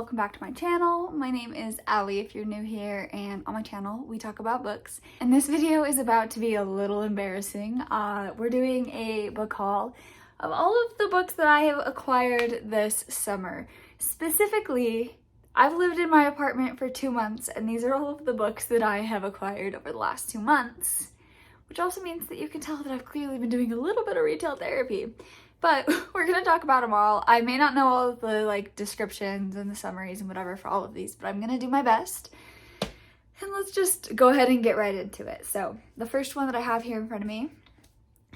welcome back to my channel. My name is Allie if you're new here, and on my channel we talk about books. And this video is about to be a little embarrassing. We're doing a book haul of all of the books that I have acquired this summer. Specifically, I've lived in my apartment for 2 months, and these are all of the books that I have acquired over the last 2 months, which also means that you can tell that I've clearly been doing a little bit of retail therapy. But we're gonna talk about them all. I may not know all of the descriptions and the summaries and whatever for all of these, but I'm gonna do my best. And let's just go ahead and get right into it. So the first one that I have here in front of me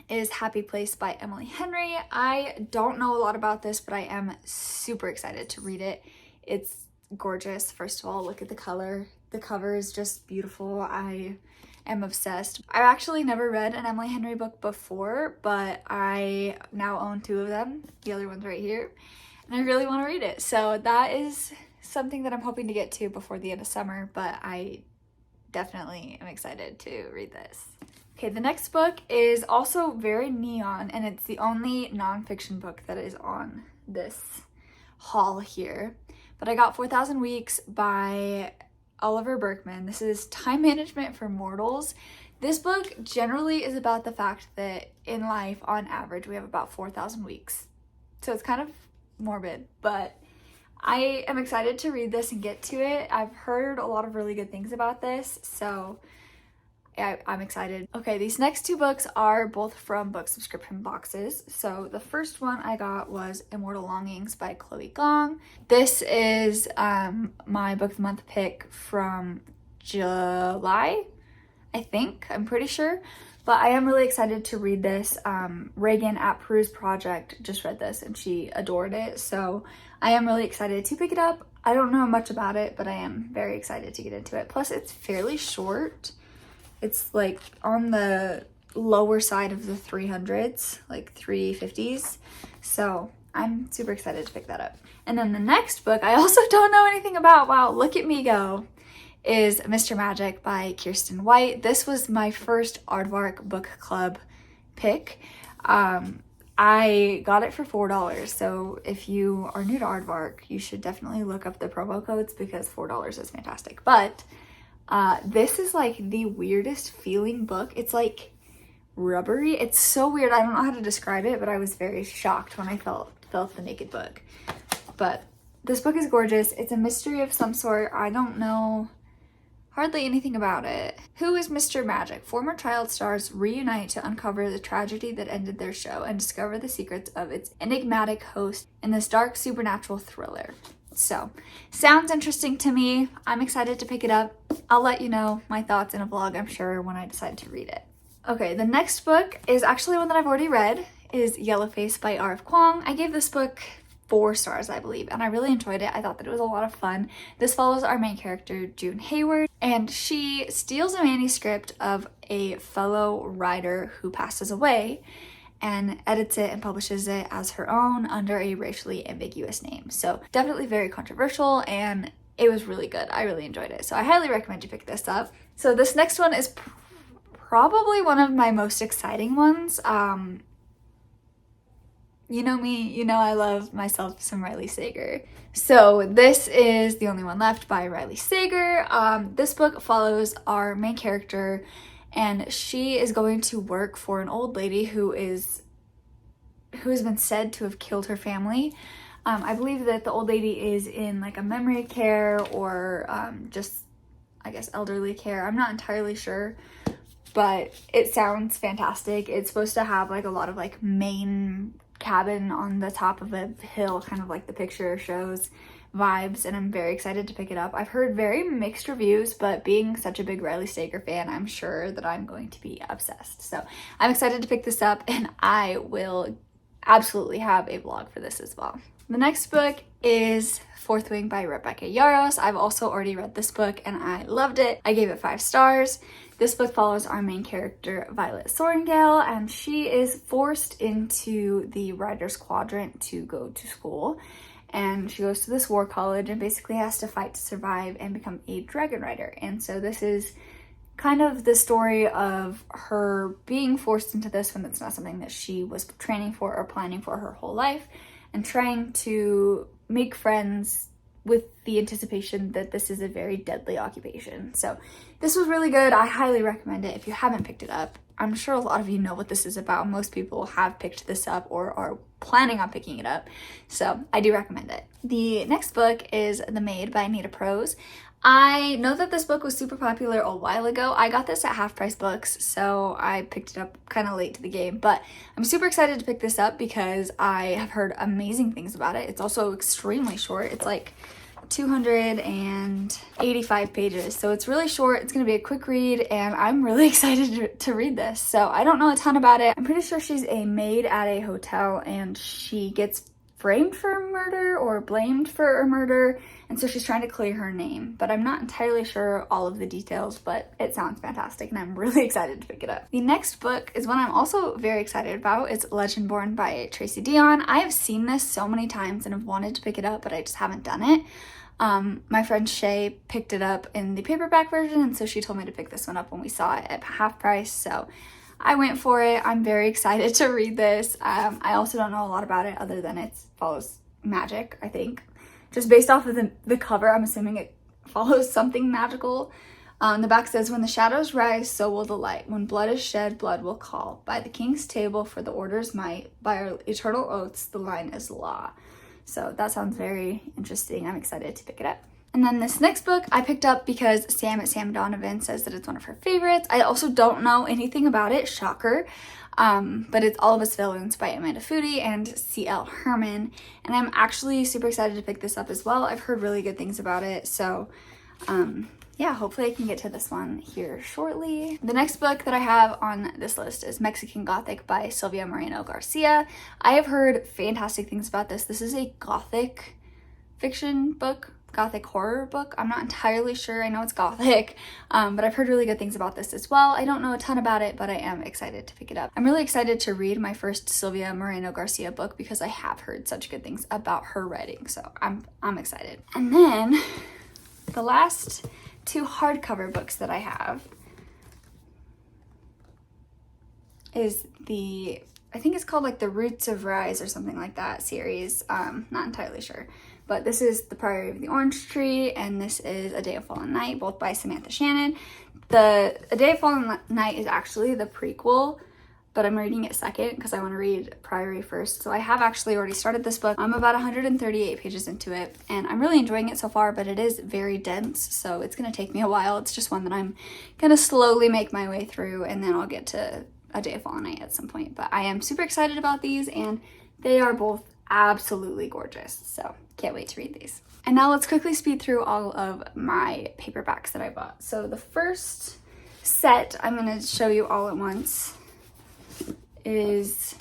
is Happy Place by Emily Henry. I don't know a lot about this, but I am super excited to read it. It's gorgeous. First of all, look at the color. The cover is just beautiful. I am obsessed. I've actually never read an Emily Henry book before, but I now own 2 of them. The other one's right here, and I really want to read it. So that is something that I'm hoping to get to before the end of summer, but I definitely am excited to read this. Okay, the next book is also very neon, and it's the only nonfiction book that is on this haul here. But I got 4,000 Weeks by Oliver Burkeman. This is Time Management for Mortals. This book generally is about the fact that in life, on average, we have about 4,000 weeks. So it's kind of morbid, but I am excited to read this and get to it. I've heard a lot of really good things about this, so I'm excited. Okay, these next 2 books are both from book subscription boxes. So the first one I got was Immortal Longings by Chloe Gong. This is my book of the month pick from July, I think. I'm pretty sure. But I am really excited to read this. Reagan at Peruse Project just read this and she adored it. So I am really excited to pick it up. I don't know much about it, but I am very excited to get into it. Plus it's fairly short. It's on the lower side of the 300s, 350s. So I'm super excited to pick that up. And then the next book I also don't know anything about. Wow, look at me go. Is Mr. Magic by Kirsten White. This was my first Aardvark book club pick. I got it for $4. So if you are new to Aardvark, you should definitely look up the promo codes because $4 is fantastic. But this is the weirdest feeling book. It's rubbery. It's so weird. I don't know how to describe it, but I was very shocked when I felt the naked book. But this book is gorgeous. It's a mystery of some sort. I don't know hardly anything about it. Who is Mr. Magic? Former child stars reunite to uncover the tragedy that ended their show and discover the secrets of its enigmatic host in this dark supernatural thriller. So, sounds interesting to me. I'm excited to pick it up. I'll let you know my thoughts in a vlog, I'm sure, when I decide to read it. Okay, the next book is actually one that I've already read, is Yellowface by R.F. Kuang. I gave this book 4 stars, I believe, and I really enjoyed it. I thought that it was a lot of fun. This follows our main character, June Hayward, and she steals a manuscript of a fellow writer who passes away and edits it and publishes it as her own under a racially ambiguous name. So definitely very controversial, and it was really good. I really enjoyed it. So I highly recommend you pick this up. So this next one is probably one of my most exciting ones. You know me, you know I love myself some Riley Sager. So this is The Only One Left by Riley Sager. This book follows our main character, and she is going to work for an old lady who has been said to have killed her family. I believe that the old lady is in a memory care or just, I guess, elderly care. I'm not entirely sure, but it sounds fantastic. It's supposed to have a lot of main cabin on the top of a hill, kind of like the picture shows vibes, and I'm very excited to pick it up. I've heard very mixed reviews, but being such a big Riley Sager fan, I'm sure that I'm going to be obsessed. So I'm excited to pick this up, and I will absolutely have a vlog for this as well. The next book is Fourth Wing by Rebecca Yarros. I've also already read this book and I loved it. I gave it 5 stars. This book follows our main character, Violet Sorrengail, and she is forced into the Writer's Quadrant to go to school. And she goes to this war college and basically has to fight to survive and become a dragon rider. And so this is kind of the story of her being forced into this when it's not something that she was training for or planning for her whole life, and trying to make friends with the anticipation that this is a very deadly occupation. So this was really good. I highly recommend it if you haven't picked it up. I'm sure a lot of you know what this is about. Most people have picked this up or are planning on picking it up. So I do recommend it. The next book is The Maid by Anita Prose. I know that this book was super popular a while ago. I got this at Half Price Books, so I picked it up kind of late to the game, but I'm super excited to pick this up because I have heard amazing things about it. It's also extremely short. It's like 285 pages, so it's really short. It's going to be a quick read, and I'm really excited to read this. So I don't know a ton about it. I'm pretty sure she's a maid at a hotel, and she gets framed for a murder or blamed for a murder, and so she's trying to clear her name, but I'm not entirely sure all of the details, but it sounds fantastic and I'm really excited to pick it up. The next book is one I'm also very excited about. It's Legendborn by Tracy Deonn. I have seen this so many times and have wanted to pick it up, but I just haven't done it. My friend Shay picked it up in the paperback version, and so she told me to pick this one up when we saw it at half price, so I went for it. I'm very excited to read this. I also don't know a lot about it other than it follows magic, I think. Just based off of the cover, I'm assuming it follows something magical. The back says, when the shadows rise, so will the light. When blood is shed, blood will call. By the king's table for the order's might, by our eternal oaths, the line is law. So that sounds very interesting. I'm excited to pick it up. And then this next book I picked up because Sam at Sam Donovan says that it's one of her favorites. I also don't know anything about it, shocker. But it's All of Us Villains by Amanda Foody and C.L. Herman. And I'm actually super excited to pick this up as well. I've heard really good things about it. So yeah, hopefully I can get to this one here shortly. The next book that I have on this list is Mexican Gothic by Silvia Moreno Garcia. I have heard fantastic things about this. This is a Gothic fiction book. Gothic horror book. I'm not entirely sure. I know it's Gothic, but I've heard really good things about this as well. I don't know a ton about it, but I am excited to pick it up. I'm really excited to read my first Silvia Moreno Garcia book because I have heard such good things about her writing, so I'm excited. And then the last two hardcover books that I have is I think it's called like the Roots of Rise or something like that series. Not entirely sure. But this is The Priory of the Orange Tree, and this is A Day of Fallen Night, both by Samantha Shannon. A Day of Fallen Night is actually the prequel, but I'm reading it second because I want to read Priory first. So I have actually already started this book. I'm about 138 pages into it, and I'm really enjoying it so far, but it is very dense, so it's going to take me a while. It's just one that I'm going to slowly make my way through, and then I'll get to A Day of Fallen Night at some point. But I am super excited about these, and they are both absolutely gorgeous, so can't wait to read these. And now let's quickly speed through all of my paperbacks that I bought. So the first set I'm going to show you all at once is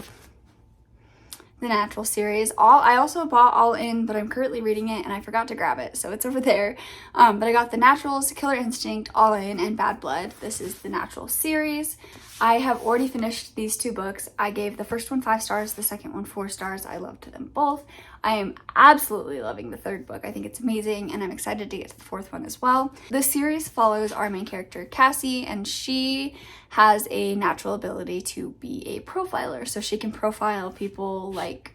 the Natural series. I also bought All In, but I'm currently reading it and I forgot to grab it, so it's over there. But I got The Naturals, Killer Instinct, All In, and Bad Blood. This is the Natural series. I have already finished these two books. I gave the first one 5 stars, the second one 4 stars. I loved them both. I am absolutely loving the third book. I think it's amazing, and I'm excited to get to the fourth one as well. The series follows our main character, Cassie, and she has a natural ability to be a profiler. So she can profile people, like,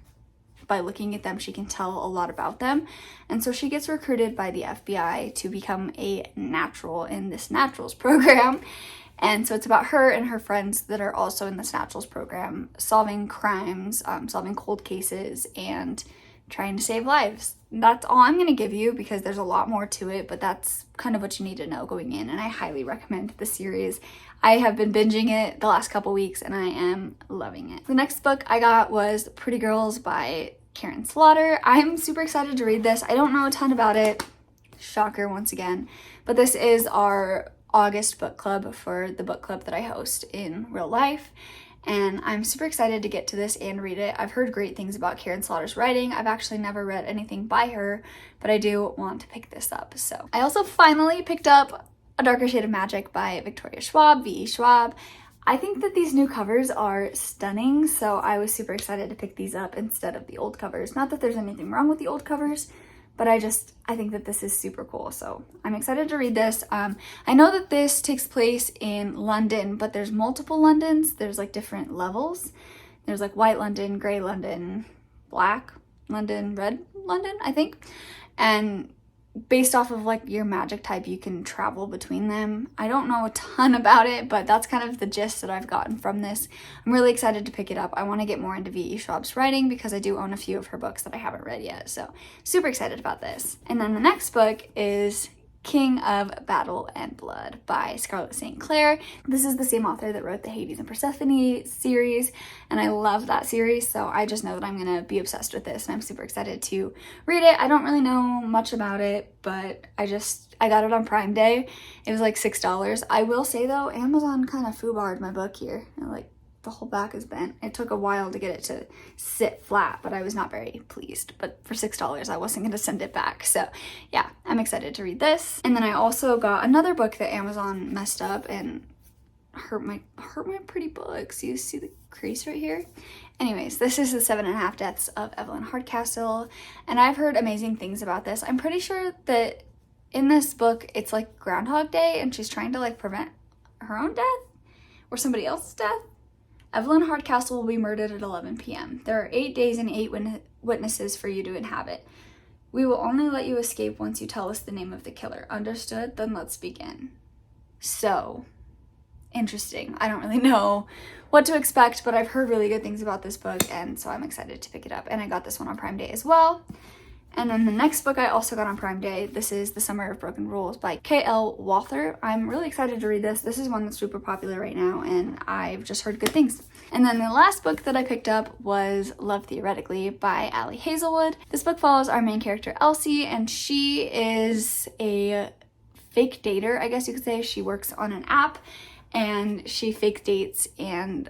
by looking at them, she can tell a lot about them. And so she gets recruited by the FBI to become a natural in this Naturals program. And so it's about her and her friends that are also in this Naturals program, solving crimes, solving cold cases, and trying to save lives. That's all I'm going to give you because there's a lot more to it, but that's kind of what you need to know going in, and I highly recommend the series. I have been binging it the last couple weeks, and I am loving it. The next book I got was Pretty Girls by Karen Slaughter. I'm super excited to read this. I don't know a ton about it. Shocker once again. But this is our August book club for the book club that I host in real life, and I'm super excited to get to this and read it. I've heard great things about Karen Slaughter's writing. I've actually never read anything by her, but I do want to pick this up. So I also finally picked up A Darker Shade of Magic by Victoria Schwab, V.E. Schwab. I think that these new covers are stunning, so I was super excited to pick these up instead of the old covers. Not that there's anything wrong with the old covers, but I think that this is super cool, so I'm excited to read this. I know that this takes place in London, but there's multiple Londons. There's like different levels. There's like white London, gray London, black London, red London, I think. And based off of like your magic type, you can travel between them. I don't know a ton about it, but that's kind of the gist that I've gotten from this. I'm really excited to pick it up. I want to get more into V.E. Schwab's writing because I do own a few of her books that I haven't read yet, so super excited about this. And then the next book is King of Battle and Blood by Scarlett St. Clair. This is the same author that wrote the Hades and Persephone series, and I love that series, so I just know that I'm gonna be obsessed with this, and I'm super excited to read it. I don't really know much about it, but I got it on Prime Day. It was like $6. I will say though, Amazon kind of foobarred my book here. Like, the whole back is bent. It took a while to get it to sit flat, but I was not very pleased. But for $6, I wasn't going to send it back. So yeah, I'm excited to read this. And then I also got another book that Amazon messed up and hurt my pretty books. You see the crease right here? Anyways, this is The 7.5 Deaths of Evelyn Hardcastle, and I've heard amazing things about this. I'm pretty sure that in this book, it's like Groundhog Day, and she's trying to like prevent her own death or somebody else's death. Evelyn Hardcastle will be murdered at 11 p.m. There are 8 days and 8 witnesses for you to inhabit. We will only let you escape once you tell us the name of the killer. Understood? Then let's begin. So, interesting. I don't really know what to expect, but I've heard really good things about this book, and so I'm excited to pick it up. And I got this one on Prime Day as well. And then the next book I also got on Prime Day. This is The Summer of Broken Rules by K.L. Walther. I'm really excited to read this. This is one that's super popular right now, and I've just heard good things. And then the last book that I picked up was Love Theoretically by Ali Hazelwood. This book follows our main character, Elsie, and she is a fake dater, I guess you could say. She works on an app, and she fake dates and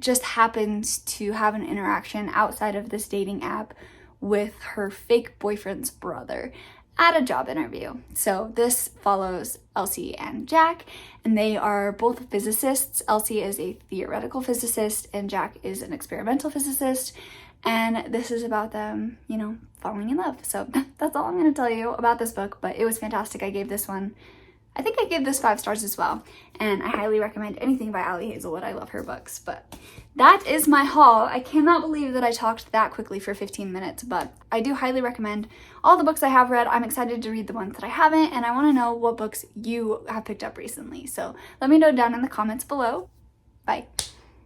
just happens to have an interaction outside of this dating app with her fake boyfriend's brother at a job interview. So this follows Elsie and Jack, and they are both physicists. Elsie is a theoretical physicist and Jack is an experimental physicist, and this is about them, you know, falling in love. So that's all I'm going to tell you about this book, but it was fantastic. I gave this 5 stars as well, and I highly recommend anything by Ali Hazelwood. I love her books. But that is my haul. I cannot believe that I talked that quickly for 15 minutes, but I do highly recommend all the books I have read. I'm excited to read the ones that I haven't, and I want to know what books you have picked up recently. So let me know down in the comments below. Bye.